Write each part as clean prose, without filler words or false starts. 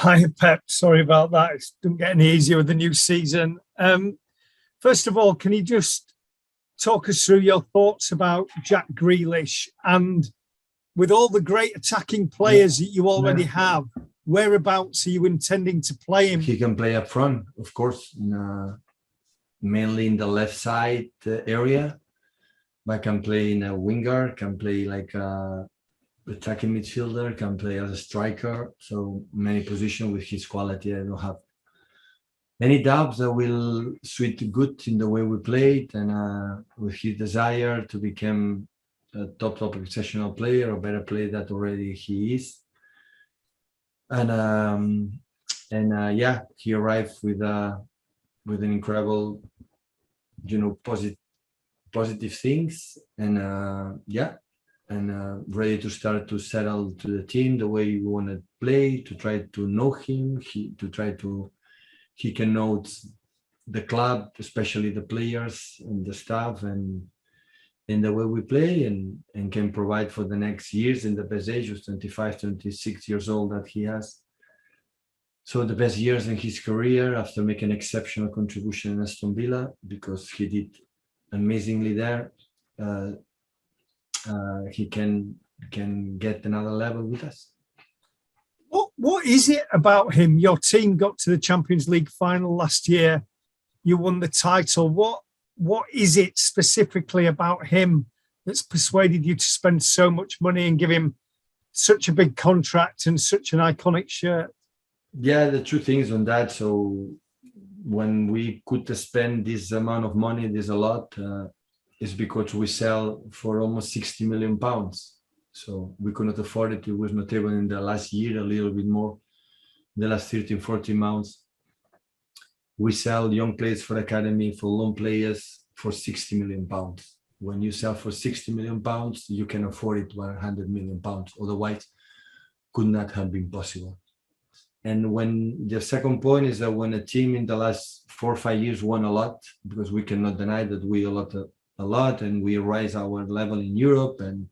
Hi, Pep. Sorry about that. It doesn't get any easier with the new season. First of all, can you just talk us through your thoughts about Jack Grealish? And with all the great attacking players that you already have, whereabouts are you intending to play him? He can play up front, of course, mainly in the left side area. But can play in a winger, can play like a attacking midfielder, can play as a striker. So many positions with his quality. I don't have any doubts that will suit good in the way we played, and with his desire to become a top exceptional player, a better player that already he is. And yeah, he arrived with an incredible, positive things, and ready to start to settle to the team the way we want to play, to try to know him, he can know the club, especially the players and the staff, and in the way we play, and can provide for the next years in the best age of 25, 26 years old that he has. So the best years in his career after making an exceptional contribution in Aston Villa, because he did amazingly there. He can get another level with us. What is it about him? Your team got to the Champions League final last year. You won the title. What is it specifically about him that's persuaded you to spend so much money and give him such a big contract and such an iconic shirt? Yeah, the two things on that. So when we could spend this amount of money, there's a lot, is because we sell for almost 60 million pounds. So we could not afford it. It was not able in the last year, a little bit more, the last 13, 14 months. We sell young players for academy, for loan players for 60 million pounds. When you sell for 60 million pounds, you can afford it 100 million pounds. Otherwise, could not have been possible. And when the second point is that when a team in the last 4 or 5 years won a lot, because we cannot deny that we a lot, and we raise our level in Europe, and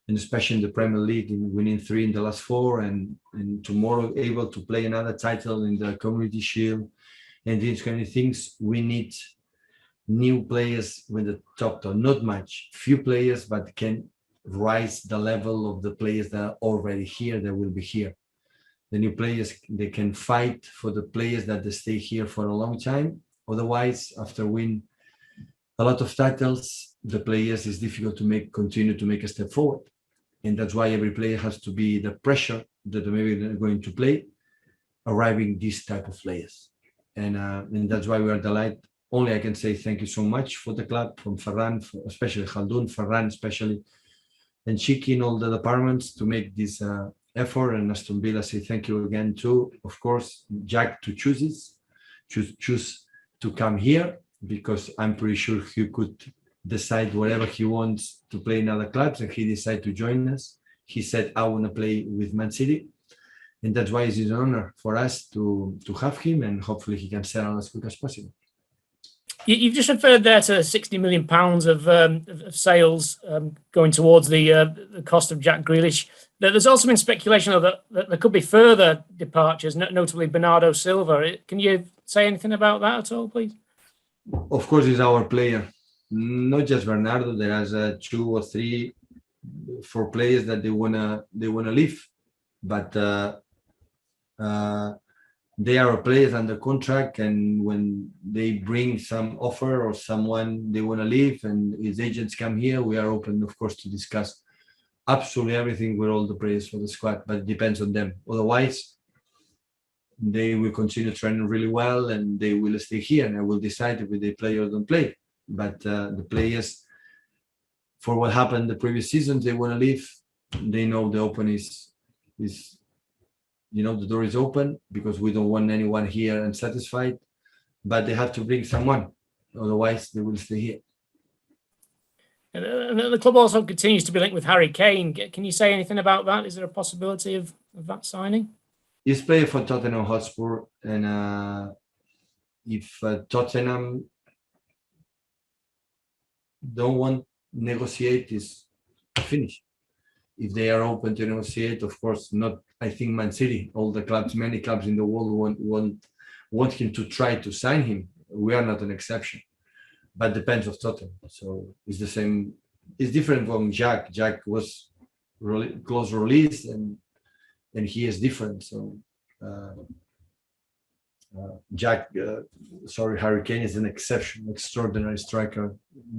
especially in the Premier League, in winning 3 in the last 4, and tomorrow able to play another title in the Community Shield, and these kind of things, we need new players with the top, not much, few players, but can rise the level of the players that are already here, that will be here. The new players, they can fight for the players that they stay here for a long time. Otherwise, after win a lot of titles, the players is difficult to continue to make a step forward. And that's why every player has to be the pressure that maybe they're going to play, arriving these type of players. And that's why we are delighted. Only I can say thank you so much for the club, from Ferran, especially Khaldoun, Ferran especially, and Chiki in all the departments to make this effort. And Aston Villa say thank you again too. Of course, Jack to choose to come here, because I'm pretty sure he could decide whatever he wants to play in other clubs, and he decided to join us. He said, I want to play with Man City. And that's why it's an honor for us to have him, and hopefully he can settle as quick as possible. You've just referred there to £60 million of sales going towards the cost of Jack Grealish. There's also been speculation that there could be further departures, notably Bernado, Silva. Can you say anything about that at all, please? Of course, he's our player. Not just Bernardo. There are 2 or 3, 4 players that they wanna leave, but they are players under contract, and when they bring some offer or someone they want to leave and his agents come here, we are open, of course, to discuss absolutely everything with all the players for the squad, but it depends on them. Otherwise, they will continue training really well, and they will stay here, and I will decide if they play or don't play. But the players, for what happened the previous seasons, they want to leave. They know the open is the door is open, because we don't want anyone here unsatisfied, but they have to bring someone. Otherwise, they will stay here. And the club also continues to be linked with Harry Kane. Can you say anything about that? Is there a possibility of that signing? He's playing for Tottenham Hotspur, and if Tottenham don't want negotiate, is finished. If they are open to negotiate, of course, not I think Man City, all the clubs, many clubs in the world want him to try to sign him. We are not an exception, but depends of Tottenham. So it's the same. It's different from Jack. Jack was really close release, and he is different. So Jack, Harry Kane is an exception, extraordinary striker.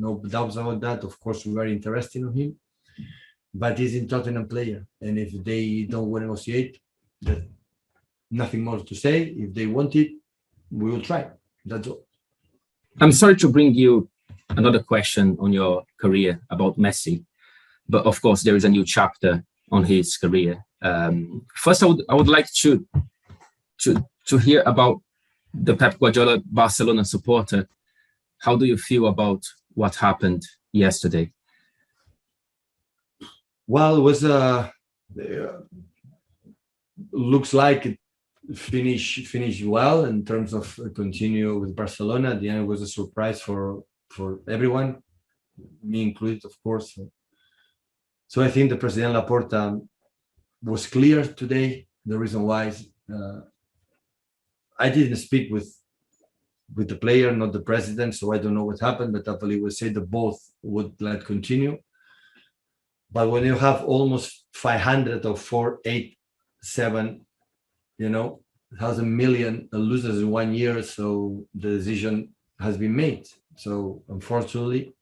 No doubts about that. Of course, we were interested in him, but he's a Tottenham player, and if they don't want to negotiate, that nothing more to say. If they want it, we will try. That's all. I'm sorry to bring you another question on your career about Messi, but of course there is a new chapter on his career. First, I would like to hear about the Pep Guardiola Barcelona supporter. How do you feel about what happened yesterday? Well, it was looks like it finished well in terms of continue with Barcelona. At the end, it was a surprise for everyone, me included, of course. So I think the President Laporta was clear today. The reason why is I didn't speak with the player, not the president, so I don't know what happened, but I believe we say that both would let continue. But when you have almost 500 or 487, 1,000 million losers in 1 year, so the decision has been made. So unfortunately,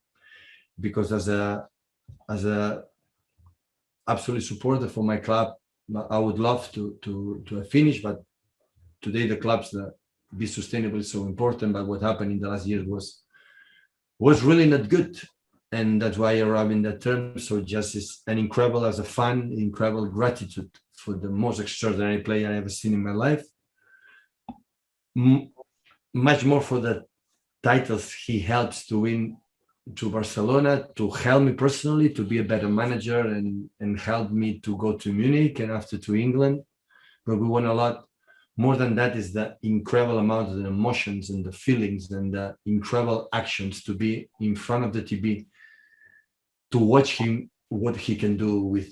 because as a absolute supporter for my club, I would love to finish, but today the club's be sustainable is so important. But what happened in the last year was really not good, and that's why I arrived in that term. So just is an incredible, as a fan, incredible gratitude for the most extraordinary player I ever seen in my life. Much more for the titles he helps to win to Barcelona, to help me personally to be a better manager, and help me to go to Munich and after to England. But we won a lot. More than that is the incredible amount of the emotions and the feelings and the incredible actions to be in front of the TV, to watch him, what he can do with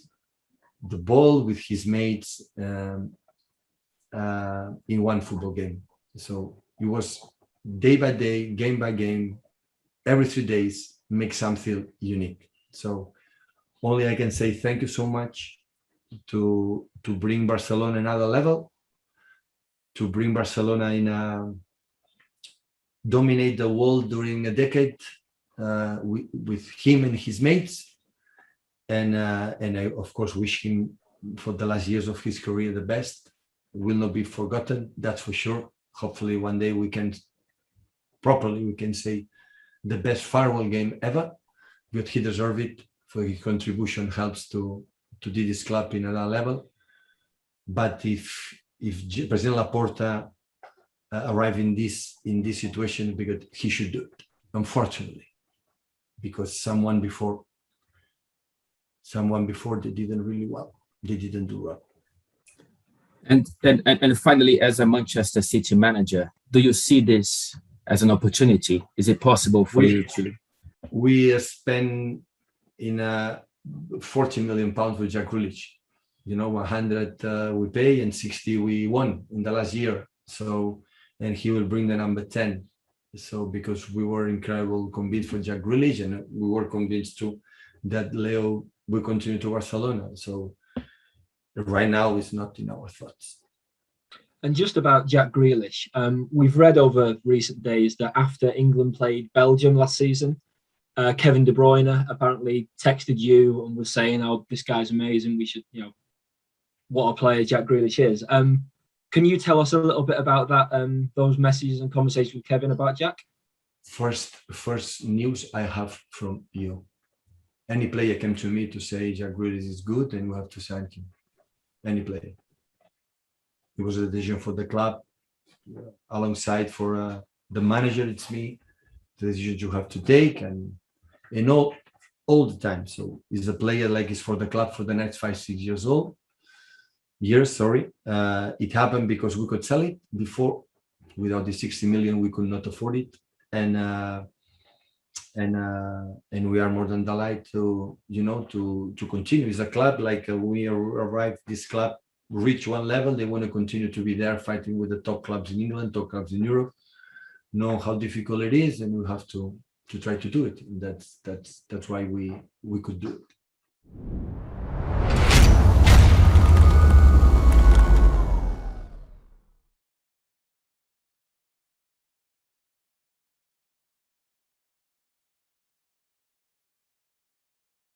the ball, with his mates in one football game. So it was day by day, game by game, every 3 days, make something unique. So only I can say thank you so much to bring Barcelona another level, to bring Barcelona in dominate the world during a decade with him and his mates, and I of course wish him for the last years of his career the best. It will not be forgotten, that's for sure. Hopefully one day we can say the best farewell game ever, but he deserves it for his contribution, helps to do this club in another level. But if President Laporta arrive in this situation, because he should do it, unfortunately, because someone before they didn't really well, they didn't do well. And finally, as a Manchester City manager, do you see this as an opportunity? Is it possible for you to? We spend in 40 million pounds with Jack Grealish. 100 we pay and 60 we won in the last year. So, and he will bring the number 10. So because we were incredible convinced for Jack Grealish, and we were convinced too that Leo will continue to Barcelona. So right now it's not in our thoughts. And just about Jack Grealish, we've read over recent days that after England played Belgium last season, Kevin De Bruyne apparently texted you and was saying, "Oh, this guy's amazing. We should, what a player Jack Grealish is." Can you tell us a little bit about that? Those messages and conversations with Kevin about Jack. First news I have from you. Any player came to me to say Jack Grealish is good and we have to sign him. Any player. It was a decision for the club, alongside for the manager. It's me. The decision you have to take, and all the time. So he's a player like he's for the club for the next 5-6 years. It happened because we could sell it before. Without the 60 million, we could not afford it, and we are more than delighted to continue. It's a club like we arrived this club reach one level, they want to continue to be there fighting with the top clubs in England, top clubs in Europe, know how difficult it is, and we have to try to do it. And that's why we could do it.